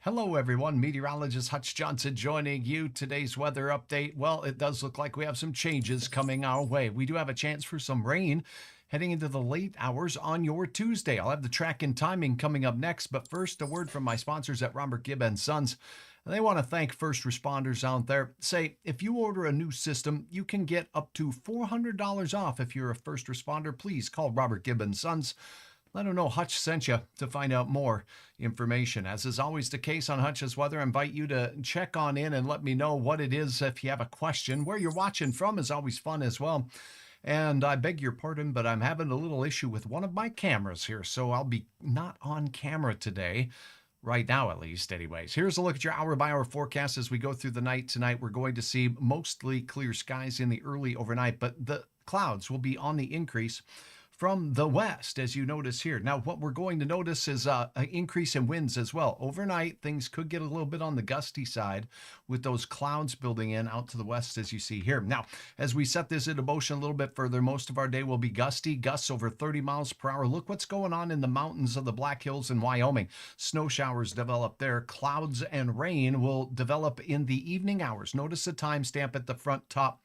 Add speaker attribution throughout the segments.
Speaker 1: Hello, everyone. Meteorologist Hutch Johnson joining you. Today's weather update. Well, it does look like we have some changes coming our way. We do have a chance for some rain heading into the late hours on your Tuesday. I'll have the track and timing coming up next. But first, a word from my sponsors at Robert Gibb and Sons. They want to thank first responders out there. Say, if you order a new system, you can get up to $400 off. If you're a first responder, please call Robert Gibb and Sons. Let them know Hutch sent you to find out more information. As is always the case on Hutch's Weather, I invite you to check on in and let me know what it is if you have a question. Where you're watching from is always fun as well. And I beg your pardon, but I'm having a little issue with one of my cameras here, so I'll be not on camera today. Right now, at least, anyways. Here's a look at your hour-by-hour forecast as we go through the night tonight. We're going to see mostly clear skies in the early overnight, but the clouds will be on the increase from the west, as you notice here. Now, what we're going to notice is an increase in winds as well. Overnight, things could get a little bit on the gusty side with those clouds building in out to the west, as you see here. Now, as we set this into motion a little bit further, most of our day will be gusty, gusts over 30 miles per hour. Look what's going on in the mountains of the Black Hills in Wyoming. Snow showers develop there. Clouds and rain will develop in the evening hours. Notice the timestamp at the front top.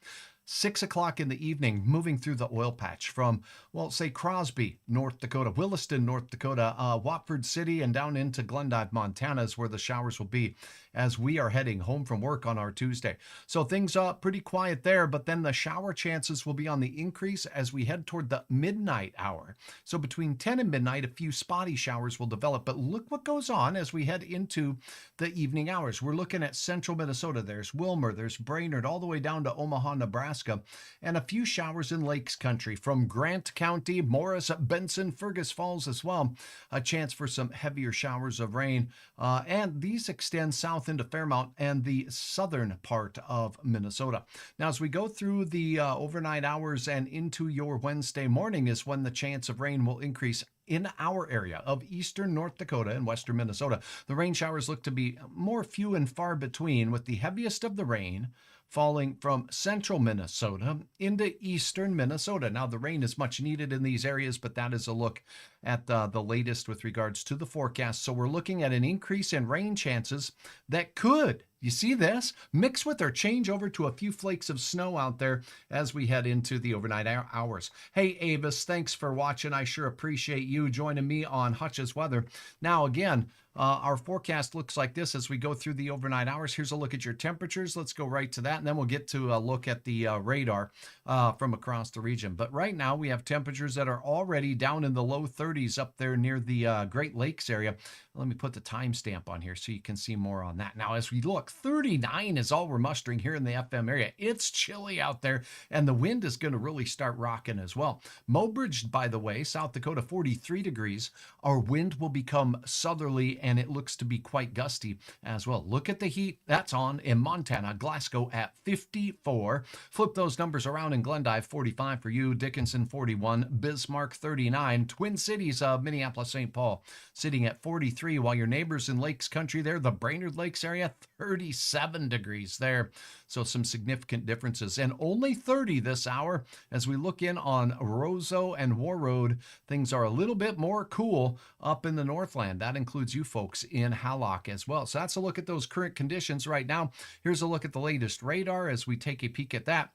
Speaker 1: 6 o'clock in the evening, moving through the oil patch from, well, say Crosby, North Dakota, Williston, North Dakota, Watford City, and down into Glendive, Montana is where the showers will be as we are heading home from work on our Tuesday. So things are pretty quiet there, but then the shower chances will be on the increase as we head toward the midnight hour. So between 10 and midnight, a few spotty showers will develop, but look what goes on as we head into the evening hours. We're looking at central Minnesota. There's Wilmer, there's Brainerd, all the way down to Omaha, Nebraska. And a few showers in Lakes Country from Grant County, Morris, Benson, Fergus Falls as well. A chance for some heavier showers of rain. And these extend south into Fairmount and the southern part of Minnesota. Now, as we go through the overnight hours and into your Wednesday morning is when the chance of rain will increase in our area of eastern North Dakota and western Minnesota. The rain showers look to be more few and far between, with the heaviest of the rain falling from central Minnesota into eastern Minnesota. Now, the rain is much needed in these areas, but that is a look at the latest with regards to the forecast. So we're looking at an increase in rain chances that could, you see this, mix with or change over to a few flakes of snow out there as we head into the overnight hours. Hey, Avis, thanks for watching. I sure appreciate you joining me on Hutch's Weather. Now, again, our forecast looks like this as we go through the overnight hours. Here's a look at your temperatures. Let's go right to that, and then we'll get to a look at the radar from across the region. But right now, we have temperatures that are already down in the low 30s up there near the Great Lakes area. Let me put the timestamp on here so you can see more on that. Now, as we look, 39 is all we're mustering here in the FM area. It's chilly out there, and the wind is going to really start rocking as well. Mobridge, by the way, South Dakota, 43 degrees. Our wind will become southerly, and it looks to be quite gusty as well. Look at the heat that's on in Montana, Glasgow at 54. Flip those numbers around in Glendive, 45 for you, Dickinson 41, Bismarck 39, Twin Cities of Minneapolis, St. Paul sitting at 43, while your neighbors in Lakes Country there, the Brainerd Lakes area, 37 degrees there. So some significant differences, and only 30 this hour. As we look in on Roseau and Warroad, things are a little bit more cool up in the Northland. That includes you folks in Hallock as well. So that's a look at those current conditions right now. Here's a look at the latest radar as we take a peek at that.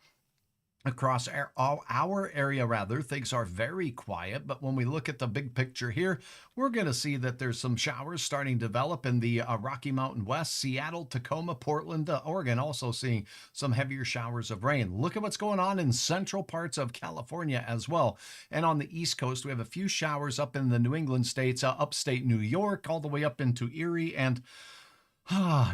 Speaker 1: Across our area, rather, things are very quiet, but when we look at the big picture here, we're going to see that there's some showers starting to develop in the Rocky Mountain West, Seattle, Tacoma, Portland, Oregon, also seeing some heavier showers of rain. Look at what's going on in central parts of California as well. And on the East Coast, we have a few showers up in the New England states, upstate New York, all the way up into Erie, and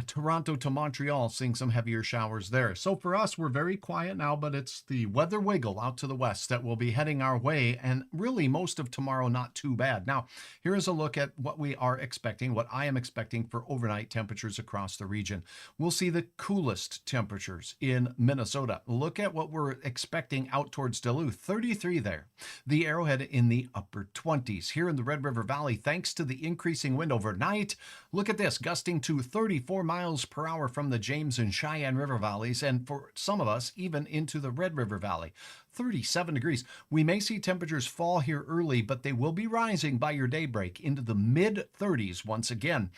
Speaker 1: Toronto to Montreal, seeing some heavier showers there. So for us, we're very quiet now, but it's the weather wiggle out to the west that will be heading our way, and really most of tomorrow not too bad. Now, here is a look at what we are expecting, what I am expecting for overnight temperatures across the region. We'll see the coolest temperatures in Minnesota. Look at what we're expecting out towards Duluth, 33 there. The Arrowhead in the upper 20s. Here in the Red River Valley, thanks to the increasing wind overnight, look at this, gusting to 34 miles per hour from the James and Cheyenne River valleys, and for some of us, even into the Red River Valley. 37 degrees. We may see temperatures fall here early, but they will be rising by your daybreak into the mid 30s once again.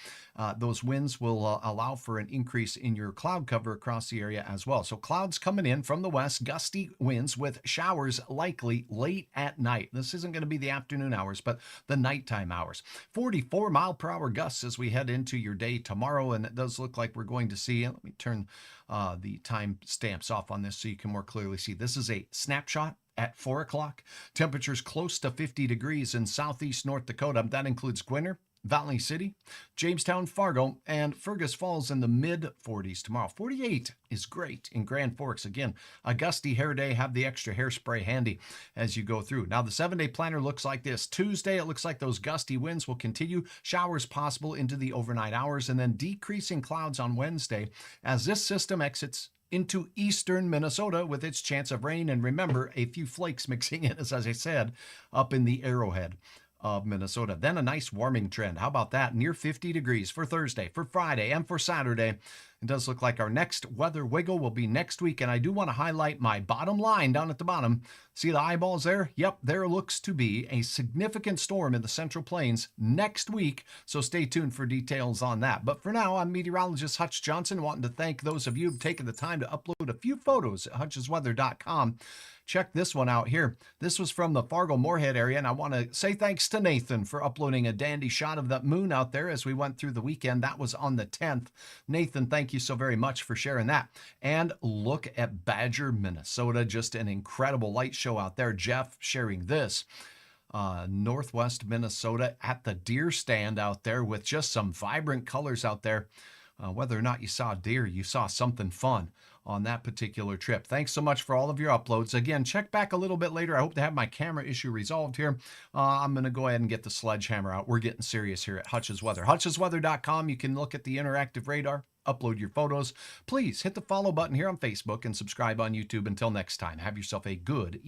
Speaker 1: Those winds will allow for an increase in your cloud cover across the area as well. So clouds coming in from the west, gusty winds with showers likely late at night. This isn't going to be the afternoon hours, but the nighttime hours. 44-mile-per-hour gusts as we head into your day tomorrow, and it does look like we're going to see, let me turn the time stamps off on this so you can more clearly see. This is a snapshot at 4 o'clock. Temperatures close to 50 degrees in southeast North Dakota. That includes Gwinner, Valley City, Jamestown, Fargo, and Fergus Falls in the mid-40s tomorrow. 48 is great in Grand Forks. Again, a gusty hair day. Have the extra hairspray handy as you go through. Now, the 7-day planner looks like this. Tuesday, it looks like those gusty winds will continue. Showers possible into the overnight hours, and then decreasing clouds on Wednesday as this system exits into eastern Minnesota with its chance of rain. And remember, a few flakes mixing in, as I said, up in the Arrowhead of Minnesota. Then a nice warming trend. How about that? Near 50 degrees for Thursday, for Friday, and for Saturday. It does look like our next weather wiggle will be next week. And I do want to highlight my bottom line down at the bottom. See the eyeballs there? Yep, there looks to be a significant storm in the Central Plains next week. So stay tuned for details on that. But for now, I'm meteorologist Hutch Johnson, wanting to thank those of you who've taken the time to upload a few photos at hutchesweather.com. Check this one out here. This was from the Fargo-Moorhead area, and I want to say thanks to Nathan for uploading a dandy shot of that moon out there as we went through the weekend. That was on the 10th. Nathan, thank you so very much for sharing that. And look at Badger, Minnesota. Just an incredible light show out there. Jeff sharing this. Northwest Minnesota at the deer stand out there with just some vibrant colors out there. Whether or not you saw deer, you saw something fun on that particular trip. Thanks so much for all of your uploads. Again, check back a little bit later. I hope to have my camera issue resolved here. I'm going to go ahead and get the sledgehammer out. We're getting serious here at Hutch's Weather. Hutchesweather.com. You can look at the interactive radar, upload your photos. Please hit the follow button here on Facebook and subscribe on YouTube. Until next time, have yourself a good evening.